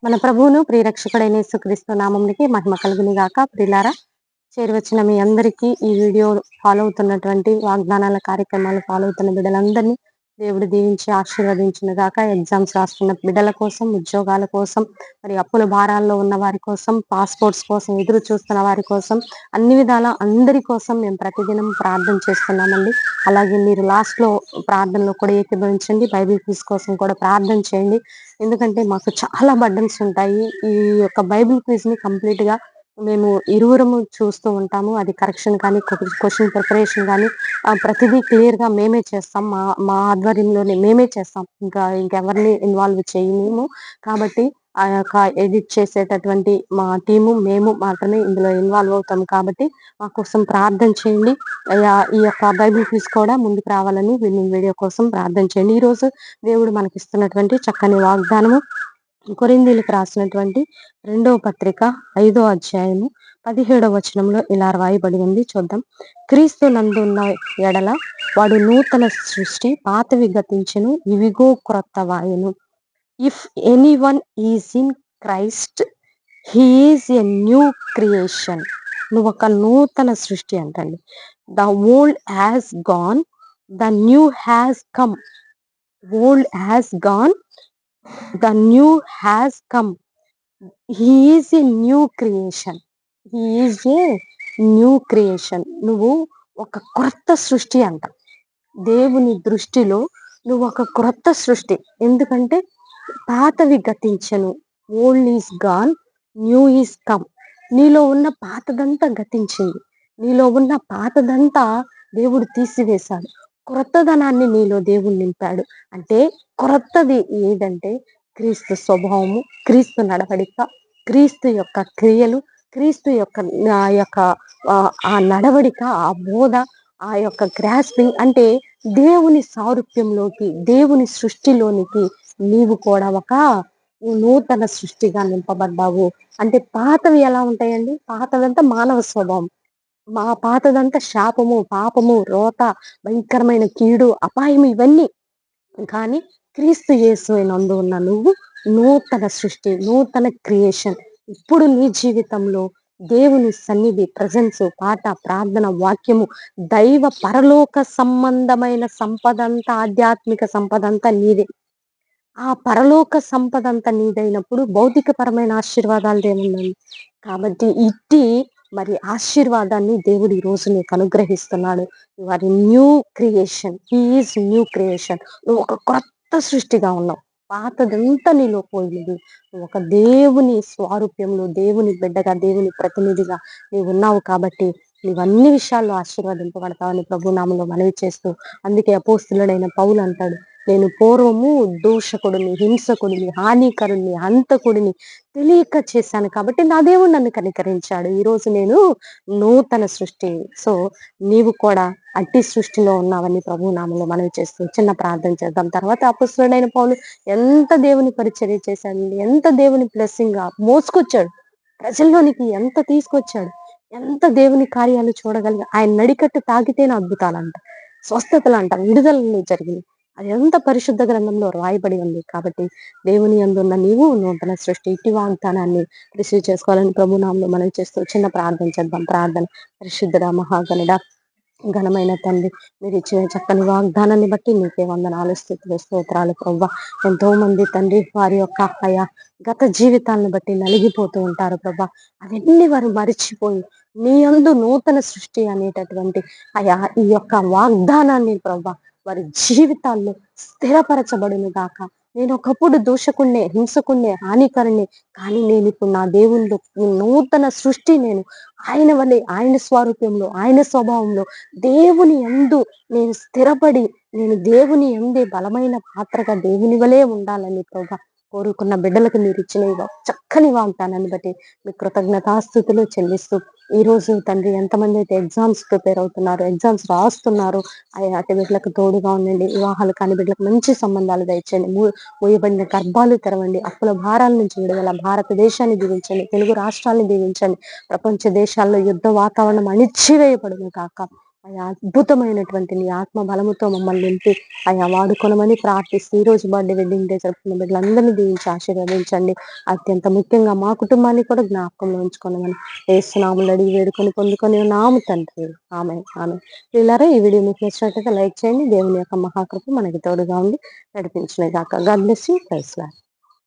మన ప్రభువును ప్రియరక్షకుడైన యేసుక్రీస్తు నామమునికి మహిమ కలుగును గాక. ప్రియులారా, చేరివచ్చిన మీ అందరికీ ఈ వీడియో ఫాలో అవుతున్నటువంటి వాగ్దానాల కార్యక్రమాలు ఫాలో అవుతున్న బిడ్డలందరినీ దేవుడు దీవించి ఆశీర్వదించును గాక. ఎగ్జామ్స్ రాస్తున్న బిడ్డల కోసం, ఉద్యోగాల కోసం, మరి అప్పుల భారాల్లో ఉన్న వారి కోసం, పాస్‌పోర్ట్స్ కోసం ఎదురు చూస్తున్న వారి కోసం, అన్ని విధాల అందరి కోసం మేము ప్రతిదినం ప్రార్థన చేస్తున్నామండి. అలాగే మీరు లాస్ట్‌లో ప్రార్థనలో కూడా ఏకీభవించండి. బైబిల్ క్విజ్ కోసం కూడా ప్రార్థన చేయండి. ఎందుకంటే మాకు చాలా బర్డెన్స్ ఉంటాయి. ఈ యొక్క బైబిల్ క్విజ్‌ని కంప్లీట్‌గా మేము ఇరువురము చూస్తూ ఉంటాము. అది కరెక్షన్ కానీ, క్వెషన్ ప్రిపరేషన్ గానీ ప్రతిదీ క్లియర్‌గా మేమే చేస్తాం. మా మా ఆధ్వర్యంలోనే మేమే చేస్తాం. ఇంకెవరిని ఇన్వాల్వ్ చేయలేము. కాబట్టి ఆ యొక్క ఎడిట్ చేసేటటువంటి మా టీము, మేము మాత్రమే ఇందులో ఇన్వాల్వ్ అవుతాం కాబట్టి మా కోసం ప్రార్థన చేయండి. ఈ యొక్క బైబిల్ క్విజ్ కూడా ముందుకు రావాలని వీడియో కోసం ప్రార్థన చేయండి. ఈరోజు దేవుడు మనకిస్తున్నటువంటి చక్కని వాగ్దానము కొరింథీయులకు రాసినటువంటి 2వ పత్రిక 5వ అధ్యాయము 17వ వచనంలో ఇలా రాయబడి ఉంది. చూద్దాం. క్రీస్తు నందున్న ఎడల వాడు నూతన సృష్టి, పాతవి గతించెను, ఇవిగో క్రొత్తవాయెను. If anyone is in Christ, he is a new creation. నువ్వు ఒక నూతన సృష్టి అంటండి. The old has gone, the new has come. Old has gone, the new has come. He is a new creation. He is a new creation. నువ్వు ఒక క్రొత్త సృష్టి అంట. దేవుని దృష్టిలో నువ్వు ఒక క్రొత్త సృష్టి. ఎందుకంటే పాతవి గతించెను. Old is gone, new is come. నీలో ఉన్న పాతదంతా గతించింది. నీలో ఉన్న పాతదంతా దేవుడు తీసివేశాడు. క్రొత్తదనాన్ని నీలో దేవుడు నింపాడు. అంటే క్రొత్తది ఏదంటే క్రీస్తు స్వభావము, క్రీస్తు నడవడిక, క్రీస్తు యొక్క క్రియలు, క్రీస్తు యొక్క ఆ నడవడిక, ఆ బోధ, ఆ యొక్క గ్రాస్పింగ్. అంటే దేవుని సారూప్యంలోకి, దేవుని సృష్టిలోనికి నీవు కూడా ఒక నూతన సృష్టిగా నింపబడ్డావు. అంటే పాతవి ఎలా ఉంటాయండి? పాతదంతా మానవ స్వభావం. పాతదంతా శాపము, పాపము, రోత, భయంకరమైన కీడు, అపాయం ఇవన్నీ. కానీ క్రీస్తు యేసునందు ఉన్న నువ్వు నూతన సృష్టి, నూతన క్రియేషన్. ఇప్పుడు నీ జీవితంలో దేవుని సన్నిధి, ప్రజెన్స్, పాట, ప్రార్థన, వాక్యము, దైవ పరలోక సంబంధమైన సంపదంతా, ఆధ్యాత్మిక సంపదంతా నీదే. ఆ పరలోక సంపదంతా నీదైనప్పుడు భౌతికపరమైన ఆశీర్వాదాలు ఏమున్నాయి? కాబట్టి మరి ఆశీర్వాదాన్ని దేవుడు ఈ రోజు నీకు అనుగ్రహిస్తున్నాడు. వారి new creation. He is new creation. నువ్వు ఒక క్రొత్త సృష్టిగా ఉన్నావు. పాతదంతా నీలో పోయింది. నువ్వు ఒక దేవుని స్వారూప్యంలో, దేవుని బిడ్డగా, దేవుని ప్రతినిధిగా నీవు ఉన్నావు. కాబట్టి నీవన్ని విషయాల్లో ఆశీర్వదింపబడతావని ప్రభు నామములో మనవి చేస్తూ, అందుకే అపోస్తలుడైన పౌలు అంటాడు, నేను పూర్వము దూషకుడిని, హింసకుడిని, హానికరుని, హంతకుడిని తెలియక చేశాను కాబట్టి నా దేవుడు నన్ను కనికరించాడు. ఈరోజు నేను నూతన సృష్టి. సో నీవు కూడా అట్టి సృష్టిలో ఉన్నావని ప్రభు నామములో మనవి చేస్తూ చిన్న ప్రార్థన చేద్దాం. తర్వాత అపొస్తలుడైన పౌలు ఎంత దేవుని పరిచర్య చేశాడండి. ఎంత దేవుని బ్లెస్సింగ్ మోసుకొచ్చాడు. ప్రజల్లోనికి ఎంత తీసుకొచ్చాడు. ఎంత దేవుని కార్యాలు చూడగలిగా. ఆయన నడికట్టు తాకితేనే అద్భుతాలంట, స్వస్థతలంట, విడుదలలు జరిగినాయి. అది ఎంత పరిశుద్ధ గ్రంథంలో రాయబడి ఉంది. కాబట్టి దేవుని యందున్న నీవు నూతన సృష్టి. ఇట్టి వాగ్దానాన్ని రిసీవ్ చేసుకోవాలని ప్రభు నామములో మనవి చేస్తూ చిన్న ప్రార్థన చేద్దాం. ప్రార్థన. పరిశుద్ధుడా, మహాగణుడ, ఘనమైన తండ్రి, మీరు ఇచ్చిన చక్కని వాగ్దానాన్ని బట్టి నీకే వందనాలు, స్తుతులు, స్తోత్రాలు ప్రభువా. ఎంతో మంది తండ్రి వారి యొక్క గత జీవితాలను బట్టి నలిగిపోతూ ఉంటారు ప్రభా. అవన్నీ వారు మరిచిపోయి నీ యందు నూతన సృష్టి అనేటటువంటి ఈ యొక్క వాగ్దానాన్ని ప్రభా వారి జీవితాల్లో స్థిరపరచబడును గాక. నేను ఒకప్పుడు దూషకుణ్ణే, హింసకుణ్ణే, హానికరుణ్ణే, కానీ నేను ఇప్పుడు నా దేవునిలో నూతన సృష్టి. నేను ఆయన వలె, ఆయన స్వారూప్యంలో, ఆయన స్వభావంలో దేవుని యందు నేను స్థిరపడి, నేను దేవుని యందే బలమైన పాత్రగా దేవుని వలె ఉండాలని ప్రభా కోరుకున్న బిడ్డలకు మీరు ఇచ్చిన చక్కని వాగ్దానాన్ని బట్టి మీ కృతజ్ఞతాస్తుతులు చెల్లిస్తూ, ఈ రోజు తండ్రి ఎంతమంది అయితే ఎగ్జామ్స్ ప్రిపేర్ అవుతున్నారు, ఎగ్జామ్స్ రాస్తున్నారు, అటు బిడ్డలకు తోడుగా ఉండండి. వివాహాలు కాని బిడ్డలకు మంచి సంబంధాలు దయచేయండి. మూయబడిన గర్భాలు తెరవండి. అప్పుల భారాల నుంచి విడుదల. భారతదేశాన్ని దీవించండి. తెలుగు రాష్ట్రాలను దీవించండి. ప్రపంచ దేశాల్లో యుద్ధ వాతావరణం అణిచివేయబడును కాక. అయా అద్భుతమైనటువంటి నీ ఆత్మ బలముతో మమ్మల్ని నింపి అయా వాడుకొనమని ప్రార్థిస్తూ ఈ రోజు బర్త్‌డే, వెడ్డింగ్ డే జరుపుకున్న బిడ్డలందరినీ దీవించి ఆశీర్వదించండి. అత్యంత ముఖ్యంగా మా కుటుంబాన్ని కూడా జ్ఞాపకంలో ఉంచుకొనమని యేసు నామములో అడిగి వేడుకొని పొందుకొని ఉన్నాము తండ్రి. ఆమేన్. ఆమేన్. ప్రియులారా, ఈ వీడియో మీకు నచ్చినట్లయితే లైక్ చేయండి. దేవుని యొక్క మహాకృప మనకి తోడుగా ఉండి నడిపించును గాక. God bless you. Praise lord.